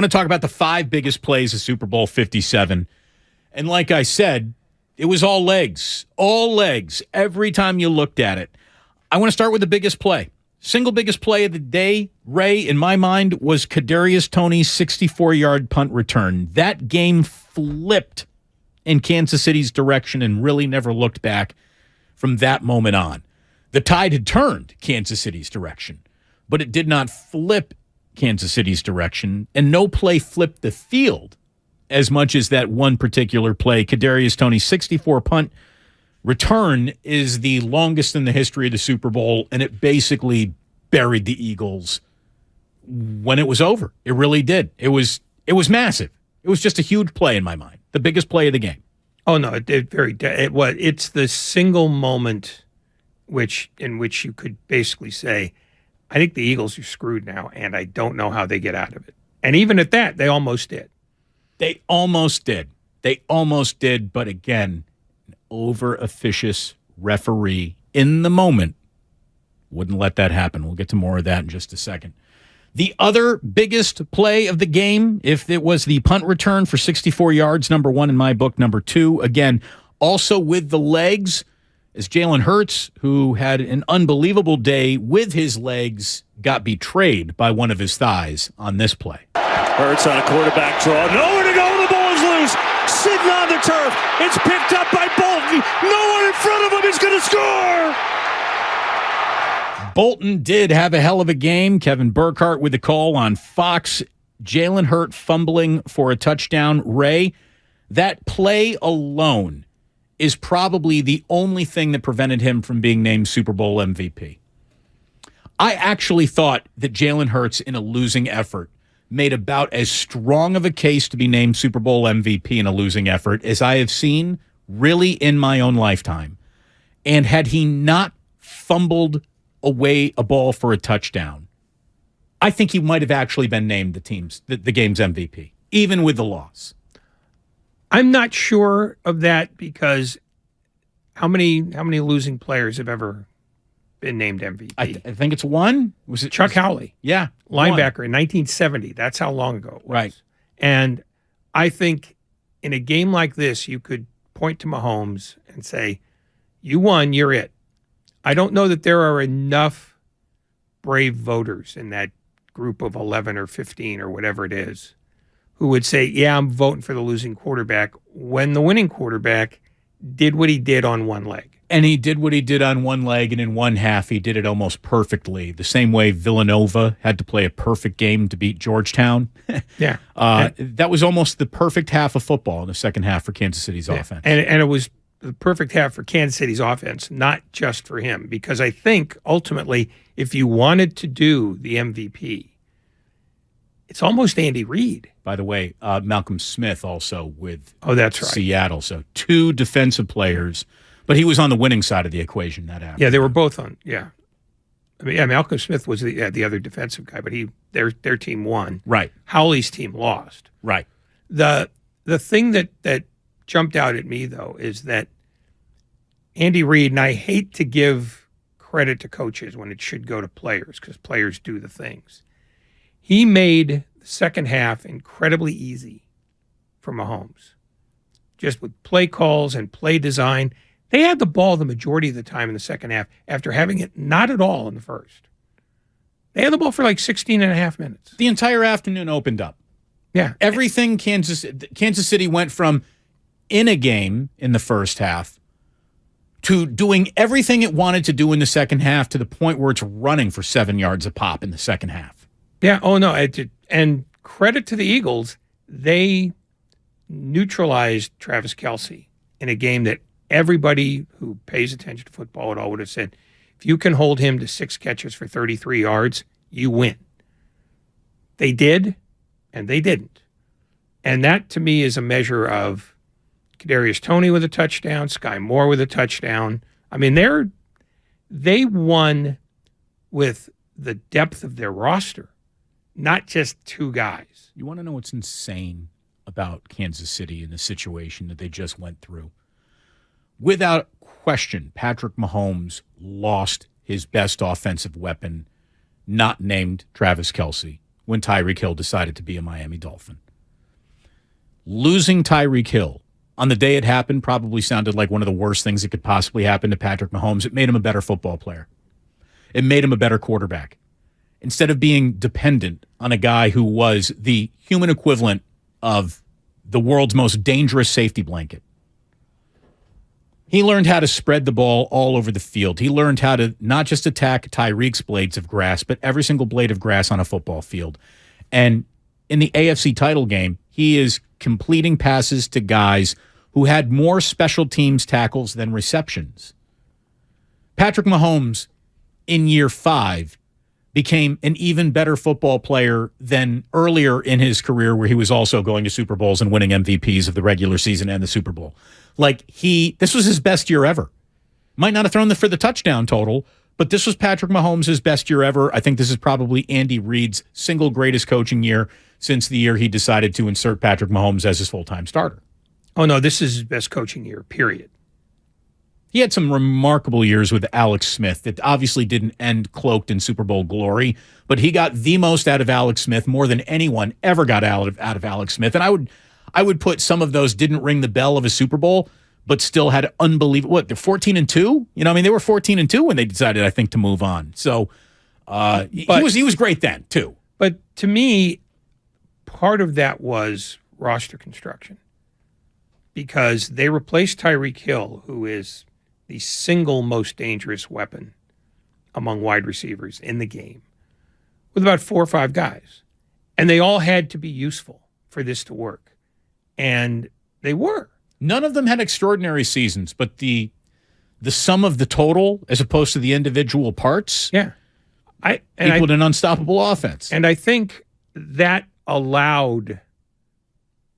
I want to talk about the 5 biggest plays of Super Bowl 57. And like I said, it was all legs every time you looked at it. I want to start with the biggest play. Single biggest play of the day, Ray, in my mind, was Kadarius Toney's 64-yard punt return. That game flipped in Kansas City's direction and really never looked back from that moment on. The tide had turned Kansas City's direction, but it did not flip Kansas City's direction, and no play flipped the field as much as that one particular play. Kadarius Toney's 64 punt return is the longest in the history of the Super Bowl, and it basically buried the Eagles when it was over. It really did. It was massive. It was just a huge play in my mind, the biggest play of the game. Oh no, it's the single moment in which you could basically say, I think the Eagles are screwed now, and I don't know how they get out of it. And even at that, they almost did. They almost did, but again, an over-officious referee in the moment wouldn't let that happen. We'll get to more of that in just a second. The other biggest play of the game, if it was the punt return for 64 yards, number 1 in my book, number 2, again, also with the legs, as Jalen Hurts, who had an unbelievable day with his legs, got betrayed by one of his thighs on this play. Hurts on a quarterback draw. Nowhere to go. The ball is loose. Sitting on the turf. It's picked up by Bolton. No one in front of him is going to score. Bolton did have a hell of a game. Kevin Burkhardt with the call on Fox. Jalen Hurts fumbling for a touchdown. Ray, that play alone is probably the only thing that prevented him from being named Super Bowl MVP. I actually thought that Jalen Hurts, in a losing effort, made about as strong of a case to be named Super Bowl MVP in a losing effort as I have seen really in my own lifetime. And had he not fumbled away a ball for a touchdown, I think he might have actually been named the game's MVP, even with the loss. I'm not sure of that because how many losing players have ever been named MVP? I think it's one. Was it Chuck Howley? Yeah, linebacker in 1970. That's how long ago it was. Right. And I think in a game like this, you could point to Mahomes and say, "You won. You're it." I don't know that there are enough brave voters in that group of 11 or 15 or whatever it is who would say, yeah, I'm voting for the losing quarterback when the winning quarterback did what he did on one leg. And he did what he did on one leg, and in one half he did it almost perfectly. The same way Villanova had to play a perfect game to beat Georgetown. Yeah. That was almost the perfect half of football in the second half for Kansas City's offense. And it was the perfect half for Kansas City's offense, not just for him. Because I think, ultimately, if you wanted to do the MVP, it's almost Andy Reid. By the way, Malcolm Smith also with that's right. Seattle. So 2 defensive players. But he was on the winning side of the equation that afternoon. Yeah, they were both on. Yeah, I mean, Malcolm Smith was the other defensive guy, but their team won. Right. Howley's team lost. Right. The thing that jumped out at me though is that Andy Reid, and I hate to give credit to coaches when it should go to players because players do the things. He made the second half incredibly easy for Mahomes, just with play calls and play design. They had the ball the majority of the time in the second half after having it not at all in the first. They had the ball for like 16 and a half minutes. The entire afternoon opened up. Yeah. Everything Kansas City went from in a game in the first half to doing everything it wanted to do in the second half to the point where it's running for 7 yards a pop in the second half. Yeah. Oh, no. And credit to the Eagles, they neutralized Travis Kelce in a game that everybody who pays attention to football at all would have said, if you can hold him to 6 catches for 33 yards, you win. They did, and they didn't. And that, to me, is a measure of Kadarius Toney with a touchdown, Sky Moore with a touchdown. I mean, they won with the depth of their roster, not just 2 guys. You want to know what's insane about Kansas City and the situation that they just went through? Without question, Patrick Mahomes lost his best offensive weapon, not named Travis Kelce, when Tyreek Hill decided to be a Miami Dolphin. Losing Tyreek Hill on the day it happened probably sounded like one of the worst things that could possibly happen to Patrick Mahomes. It made him a better football player. It made him a better quarterback. Instead of being dependent on a guy who was the human equivalent of the world's most dangerous safety blanket, he learned how to spread the ball all over the field. He learned how to not just attack Tyreek's blades of grass, but every single blade of grass on a football field. And in the AFC title game, he is completing passes to guys who had more special teams tackles than receptions. Patrick Mahomes, in year 5, became an even better football player than earlier in his career, where he was also going to Super Bowls and winning MVPs of the regular season and the Super Bowl. This was his best year ever. Might not have thrown for the touchdown total, but this was Patrick Mahomes' best year ever. I think this is probably Andy Reid's single greatest coaching year since the year he decided to insert Patrick Mahomes as his full-time starter. Oh, no, this is his best coaching year, period. He had some remarkable years with Alex Smith that obviously didn't end cloaked in Super Bowl glory, but he got the most out of Alex Smith, more than anyone ever got out of Alex Smith. And I would put some of those didn't ring the bell of a Super Bowl, but still had unbelievable. They're 14-2? They were 14-2 when they decided, I think, to move on. So he was great then, too. But to me, part of that was roster construction, because they replaced Tyreek Hill, who is the single most dangerous weapon among wide receivers in the game, with about 4 or 5 guys. And they all had to be useful for this to work. And they were. None of them had extraordinary seasons, but the sum of the total, as opposed to the individual parts, equaled an unstoppable offense. And I think that allowed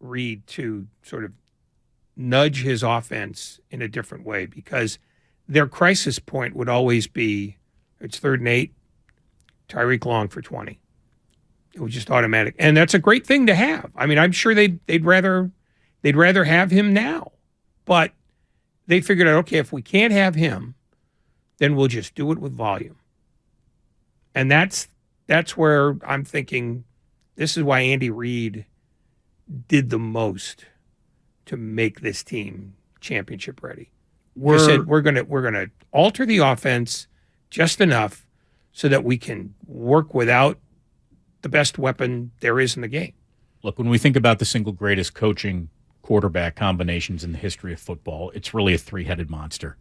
Reid to sort of nudge his offense in a different way, because their crisis point would always be, it's 3rd and 8, Tyreek long for 20. It was just automatic. And that's a great thing to have. I mean, I'm sure they'd rather have him now. But they figured out, okay, if we can't have him, then we'll just do it with volume. And that's where I'm thinking this is why Andy Reid did the most to make this team championship ready. He said we're gonna alter the offense just enough so that we can work without the best weapon there is in the game. Look, when we think about the single greatest coaching quarterback combinations in the history of football, it's really a 3-headed monster.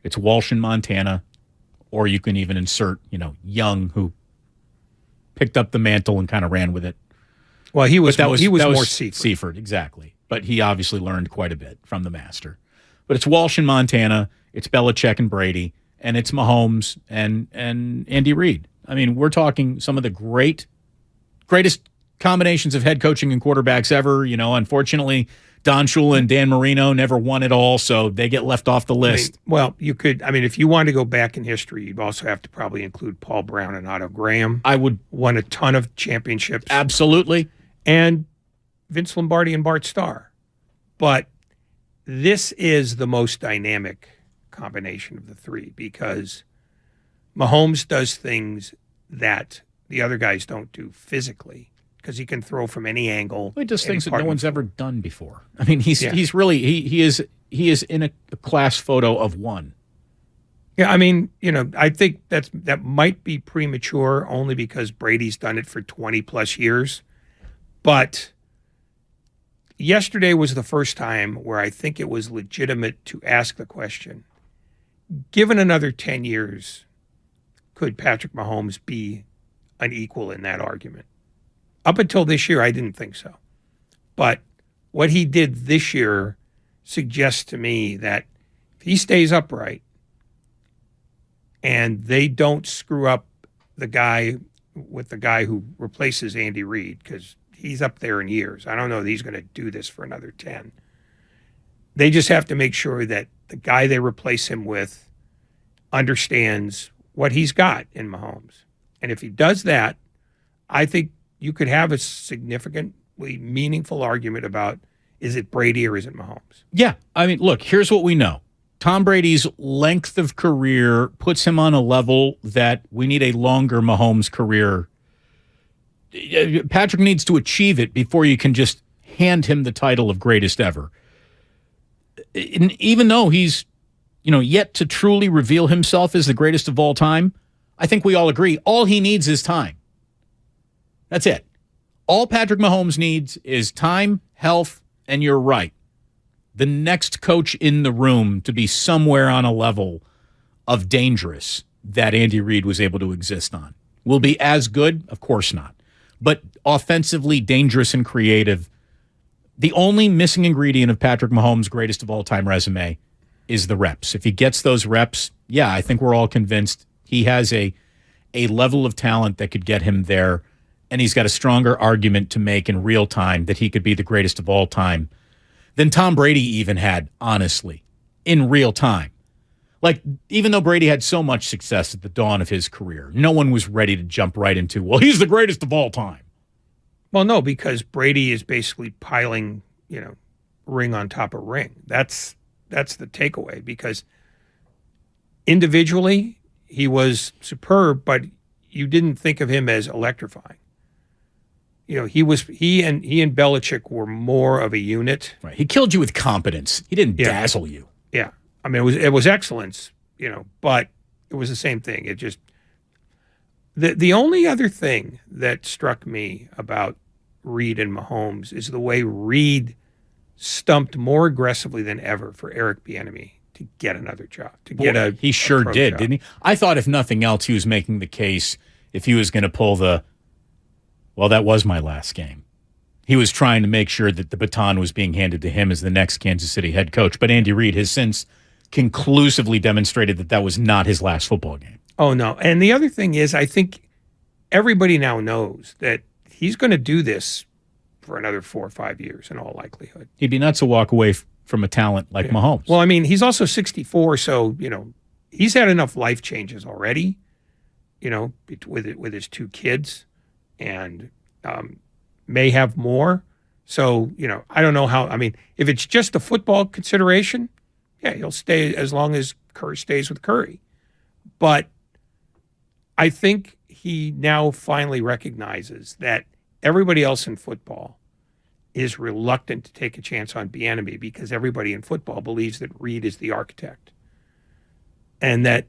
It's Walsh in Montana, or you can even insert, Young, who picked up the mantle and kind of ran with it. Well, he was more Seifert, exactly. But he obviously learned quite a bit from the master. But it's Walsh in Montana, it's Belichick and Brady, and it's Mahomes and Andy Reid. I mean, we're talking some of the greatest combinations of head coaching and quarterbacks ever. Unfortunately, Don Shula and Dan Marino never won it all, so they get left off the list. If you wanted to go back in history, you'd also have to probably include Paul Brown and Otto Graham. I would won a ton of championships. Absolutely. And Vince Lombardi and Bart Starr. But this is the most dynamic combination of the three, because Mahomes does things that the other guys don't do physically, because he can throw from any angle. He does things that no one's ever done before. I mean, he is in a class photo of one. Yeah, I mean, I think that might be premature, only because Brady's done it for 20 plus years. But yesterday was the first time where I think it was legitimate to ask the question, given another 10 years, could Patrick Mahomes be an equal in that argument? Up until this year, I didn't think so. But what he did this year suggests to me that if he stays upright and they don't screw up the guy who replaces Andy Reid, because he's up there in years. I don't know that he's going to do this for another 10. They just have to make sure that the guy they replace him with understands what he's got in Mahomes. And if he does that, I think you could have a significantly meaningful argument about, is it Brady or is it Mahomes? Yeah. I mean, look, here's what we know. Tom Brady's length of career puts him on a level that we need a longer Mahomes career Patrick needs to achieve it before you can just hand him the title of greatest ever. And even though he's, yet to truly reveal himself as the greatest of all time, I think we all agree all he needs is time. That's it. All Patrick Mahomes needs is time, health, and you're right. The next coach in the room to be somewhere on a level of dangerous that Andy Reid was able to exist on. Will be as good? Of course not. But offensively dangerous and creative. The only missing ingredient of Patrick Mahomes' greatest of all time resume is the reps. If he gets those reps, yeah, I think we're all convinced he has a level of talent that could get him there, and he's got a stronger argument to make in real time that he could be the greatest of all time than Tom Brady even had, honestly, in real time. Like, even though Brady had so much success at the dawn of his career, no one was ready to jump right into, well, he's the greatest of all time. Well, no, because Brady is basically piling, ring on top of ring. That's the takeaway, because individually he was superb, but you didn't think of him as electrifying. He and Belichick were more of a unit. Right. He killed you with competence. He didn't dazzle you. Yeah. I mean, it was excellence, but it was the same thing. It just the only other thing that struck me about Reid and Mahomes is the way Reid stumped more aggressively than ever for Eric Bieniemy to get another job. He sure did, didn't he? I thought if nothing else, he was making the case if he was going to pull well, that was my last game. He was trying to make sure that the baton was being handed to him as the next Kansas City head coach. But Andy Reid has since conclusively demonstrated that was not his last football game. Oh, no. And the other thing is, I think everybody now knows that he's going to do this for another 4 or 5 years in all likelihood. He'd be nuts to walk away from a talent like Mahomes. Well, I mean, he's also 64, so, he's had enough life changes already, with his 2 kids, and may have more. So, I don't know how. I mean, if it's just a football consideration, yeah, he'll stay as long as Curry stays with Curry. But I think he now finally recognizes that everybody else in football is reluctant to take a chance on Bieniemy because everybody in football believes that Reid is the architect. And that's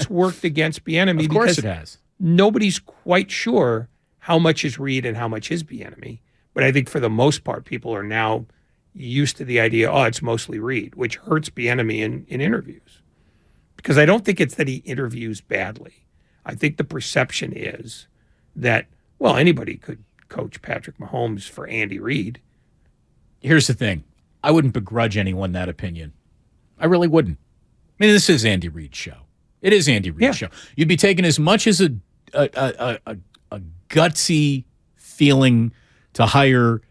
worked against Bieniemy. Of course it has. Nobody's quite sure how much is Reid and how much is Bieniemy. But I think for the most part, people are now used to the idea, it's mostly Reid, which hurts Bieniemy in interviews. Because I don't think it's that he interviews badly. I think the perception is that, anybody could coach Patrick Mahomes for Andy Reid. Here's the thing. I wouldn't begrudge anyone that opinion. I really wouldn't. I mean, this is Andy Reid's show. It is Andy Reid's show. You'd be taking as much as a gutsy feeling to hire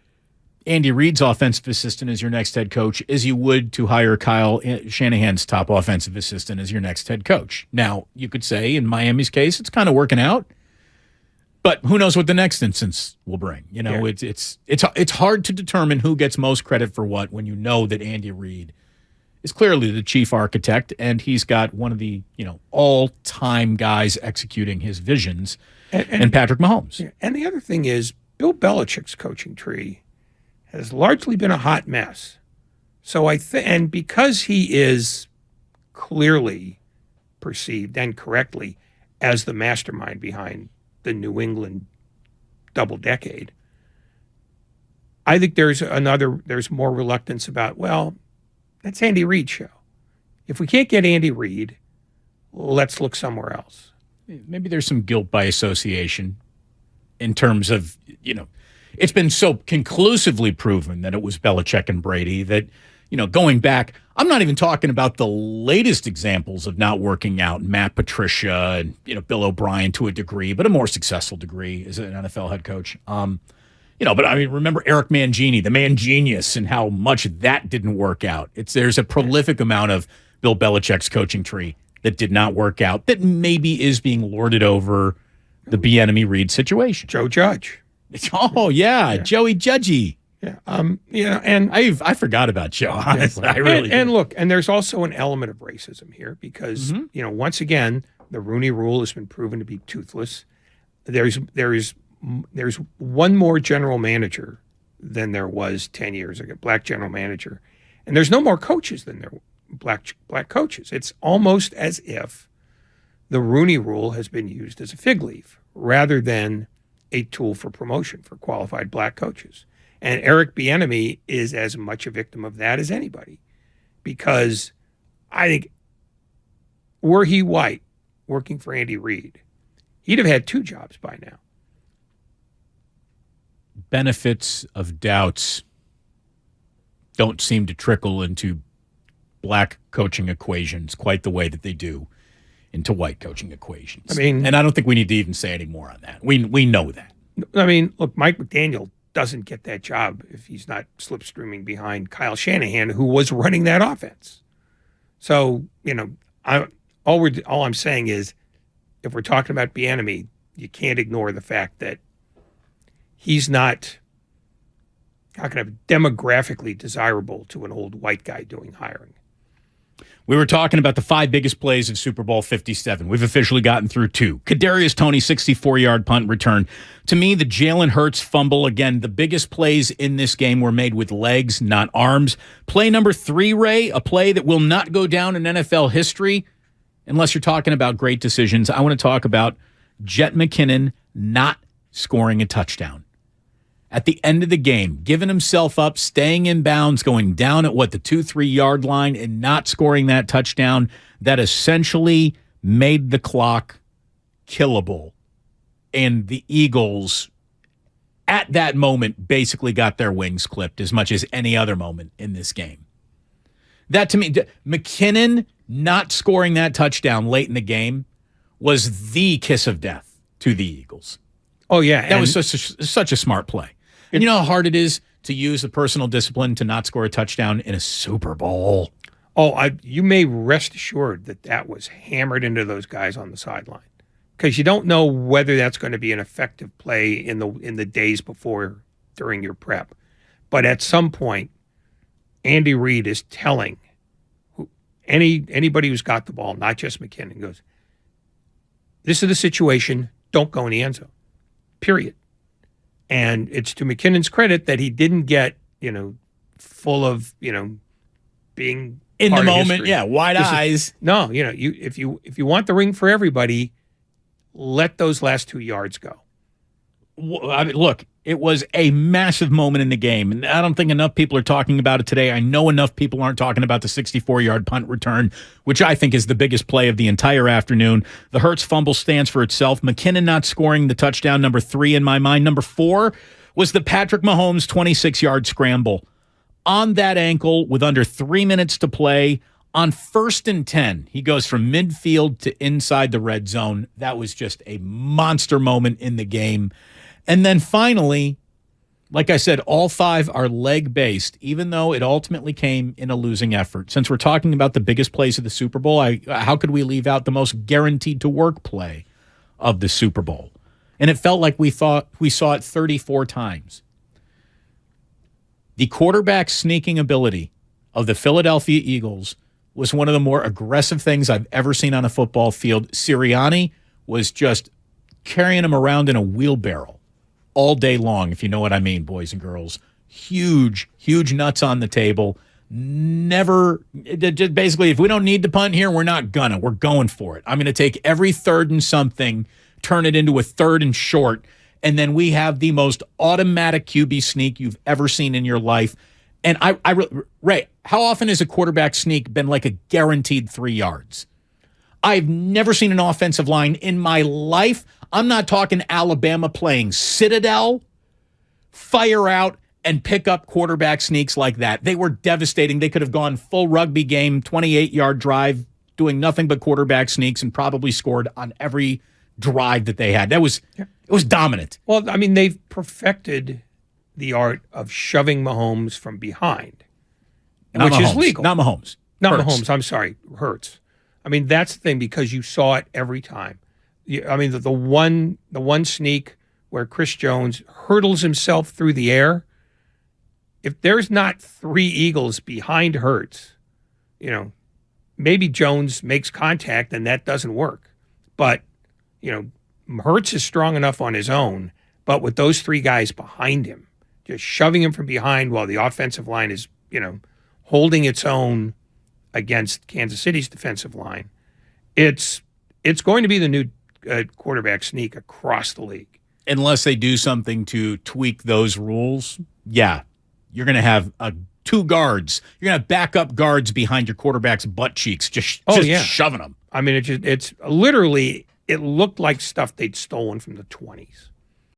Andy Reid's offensive assistant as your next head coach as you would to hire Kyle Shanahan's top offensive assistant as your next head coach. Now, you could say in Miami's case, it's kind of working out, but who knows what the next instance will bring. It's hard to determine who gets most credit for what when you know that Andy Reid is clearly the chief architect and he's got one of the, all-time guys executing his visions and Patrick Mahomes. Yeah. And the other thing is Bill Belichick's coaching tree has largely been a hot mess. So and because he is clearly perceived and correctly as the mastermind behind the New England double decade, I think there's more reluctance about, that's Andy Reid's show. If we can't get Andy Reid, let's look somewhere else. Maybe there's some guilt by association in terms of, it's been so conclusively proven that it was Belichick and Brady that, going back, I'm not even talking about the latest examples of not working out, Matt Patricia and, Bill O'Brien to a degree, but a more successful degree as an NFL head coach. But I mean, remember Eric Mangini, the man genius, and how much that didn't work out. There's a prolific amount of Bill Belichick's coaching tree that did not work out that maybe is being lorded over the Bieniemy Reid situation. Joe Judge. Oh, yeah. Joey Judgy. Yeah. And I forgot about Joe, honestly. I really and look, and there's also an element of racism here because, once again, the Rooney Rule has been proven to be toothless. there's one more general manager than there was 10 years ago, black general manager, and there's no more coaches than there were black coaches. It's almost as if the Rooney Rule has been used as a fig leaf rather than a tool for promotion for qualified black coaches. And Eric Bieniemy is as much a victim of that as anybody, because I think were he white working for Andy Reid, he'd have had 2 jobs by now. Benefits of doubts don't seem to trickle into black coaching equations quite the way that they do into white coaching equations. I mean, and I don't think we need to even say any more on that. We know that. I mean, look, Mike McDaniel doesn't get that job if he's not slipstreaming behind Kyle Shanahan, who was running that offense. So, all I'm saying is, if we're talking about Bieniemy, you can't ignore the fact that he's not, how can I be, demographically desirable to an old white guy doing hiring. We were talking about the 5 biggest plays of Super Bowl 57. We've officially gotten through 2. Kadarius Toney, 64-yard punt return. To me, the Jalen Hurts fumble, again, the biggest plays in this game were made with legs, not arms. Play number 3, Ray, a play that will not go down in NFL history unless you're talking about great decisions. I want to talk about Jet McKinnon not scoring a touchdown. At the end of the game, giving himself up, staying in bounds, going down at the 2-3 yard line and not scoring that touchdown, that essentially made the clock killable. And the Eagles, at that moment, basically got their wings clipped as much as any other moment in this game. That, to me, McKinnon not scoring that touchdown late in the game was the kiss of death to the Eagles. Oh, yeah. That was such a smart play. And you know how hard it is to use the personal discipline to not score a touchdown in a Super Bowl? Oh, you may rest assured that was hammered into those guys on the sideline, because you don't know whether that's going to be an effective play in the days before, during your prep. But at some point, Andy Reid is telling anybody who's got the ball, not just McKinnon, goes, this is the situation, don't go in the end zone, period. And it's to McKinnon's credit that he didn't get, full of, being in the moment, history. yeah, wide eyes. No, if you want the ring for everybody, let those last 2 yards go. I mean, look, it was a massive moment in the game, and I don't think enough people are talking about it today. I know enough people aren't talking about the 64-yard punt return, which I think is the biggest play of the entire afternoon. The Hurts fumble stands for itself. McKinnon not scoring the touchdown, number 3 in my mind. Number 4 was the Patrick Mahomes 26-yard scramble. On that ankle, with under 3 minutes to play, on 1st and 10, he goes from midfield to inside the red zone. That was just a monster moment in the game. And then finally, like I said, all 5 are leg-based, even though it ultimately came in a losing effort. Since we're talking about the biggest plays of the Super Bowl, how could we leave out the most guaranteed-to-work play of the Super Bowl? And it felt like we saw it 34 times. The quarterback sneaking ability of the Philadelphia Eagles was one of the more aggressive things I've ever seen on a football field. Sirianni was just carrying him around in a wheelbarrow all day long, if you know what I mean, boys and girls. Huge, huge nuts on the table. Never, just basically, if we don't need to punt here, we're going for it. I'm going to take every 3rd and something, turn it into a 3rd and short, and then we have the most automatic QB sneak you've ever seen in your life. And Ray, how often has a quarterback sneak been like a guaranteed 3 yards? I've never seen an offensive line in my life. I'm not talking Alabama playing Citadel, fire out and pick up quarterback sneaks like that. They were devastating. They could have gone full rugby game, 28-yard drive, doing nothing but quarterback sneaks, and probably scored on every drive that they had. It was dominant. Well, I mean, they've perfected the art of shoving Mahomes from behind, which is legal. Not Mahomes. Not Hurts. Mahomes. I'm sorry, Hurts. I mean, that's the thing, because you saw it every time. I mean, the one sneak where Chris Jones hurdles himself through the air. If there's not 3 Eagles behind Hurts, maybe Jones makes contact and that doesn't work. But, Hurts is strong enough on his own, but with those three guys behind him, just shoving him from behind while the offensive line is, holding its own against Kansas City's defensive line, it's going to be the new quarterback sneak across the league. Unless they do something to tweak those rules, yeah, you're going to have two guards. You're going to have backup guards behind your quarterback's butt cheeks, just shoving them. I mean, it's literally, it looked like stuff they'd stolen from the 20s.